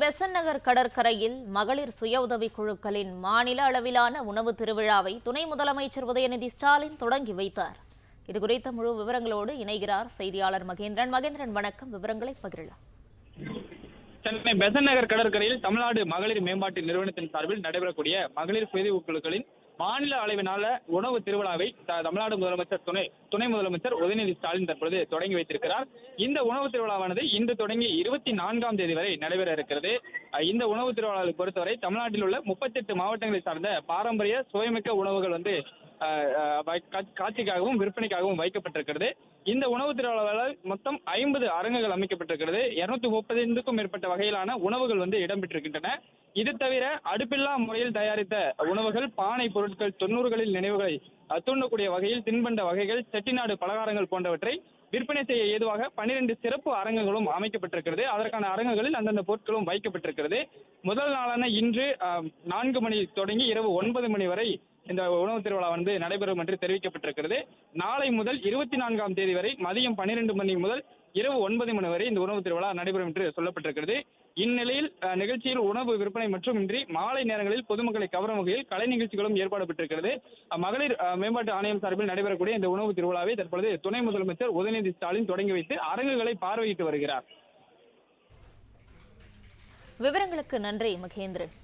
பெசன்ட் நகர் கடற்கரையில் மகளிர் சுய உதவி குழுக்களின் மாநில அளவிலான உணவு திருவிழாவை துணை முதலமைச்சர் உதயநிதி ஸ்டாலின் தொடங்கி வைத்தார். இதுகுறித்த முழு விவரங்களோடு இணைகிறார் செய்தியாளர் மகேந்திரன். மகேந்திரன், வணக்கம். விவரங்களை பகிரலாம். சென்னை பெசன்ட் நகர் கடற்கரையில் தமிழ்நாடு மகளிர் மேம்பாட்டு நிறுவனத்தின் சார்பில் நடைபெறக்கூடிய மகளிர் சுய உதவி குழுக்களின் மாநில அளவிலான உணவு திருவிழாவை தமிழ்நாடு முதலமைச்சர் துணை முதலமைச்சர் உதயநிதி ஸ்டாலின் தற்பொழுது தொடங்கி வைத்திருக்கிறார். இந்த உணவு திருவிழாவானது இன்று தொடங்கி 24ஆம் தேதி வரை நடைபெற இருக்கிறது. இந்த உணவு திருவிழாவை பொறுத்தவரை தமிழ்நாட்டில் உள்ள 38 மாவட்டங்களை சார்ந்த பாரம்பரிய சுவைமிக்க உணவுகள் காட்சிக்காகவும் விற்பனைக்காகவும் வைக்கப்பட்டிருக்கிறது. இந்த உணவு திருவிழாவில் மொத்தம் 50 அரங்குகள் அமைக்கப்பட்டிருக்கிறது. 235க்கும் மேற்பட்ட வகையிலான உணவுகள் இடம்பெற்றிருக்கின்றன. இது தவிர அடுப்பில்லா முறையில் தயாரித்த உணவுகள், பானை பொருட்கள், 90களில் நினைவுகளை தூண்டக்கூடிய வகையில் தின்பண்ட வகைகள், செட்டிநாடு பலகாரங்கள் போன்றவற்றை விற்பனை செய்ய ஏதுவாக 12 சிறப்பு அரங்குகளும் அமைக்கப்பட்டிருக்கிறது. அதற்கான அரங்குகளில் அந்தந்த பொருட்களும் வைக்கப்பட்டிருக்கிறது. முதல் நாளான இன்று 4 மணி தொடங்கி இரவு 9 மணி வரை இந்த உணவு திருவிழா நடைபெறும் என்று தெரிவிக்கப்பட்டிருக்கிறது. நாளை முதல் 24ஆம் தேதி வரை மதியம் 12 மணி முதல் இரவு 9 மணி வரை இந்த உணவு திருவிழா நடைபெறும் என்று சொல்லப்பட்டிருக்கிறது. இந்நிலையில் நிகழ்ச்சியில் உணவு விற்பனை மட்டுமின்றி மாலை நேரங்களில் பொதுமக்களை கவரும் வகையில் கலை நிகழ்ச்சிகளும் ஏற்பாடுபட்டிருக்கிறது. மகளிர் மேம்பாட்டு ஆணையம் சார்பில் நடைபெறக்கூடிய இந்த உணவு திருவிழாவை தற்பொழுது துணை முதலமைச்சர் உதயநிதி ஸ்டாலின் தொடங்கி வைத்து அரங்குகளை பார்வையிட்டு வருகிறார். விவரங்களுக்கு நன்றி மகேந்திரன்.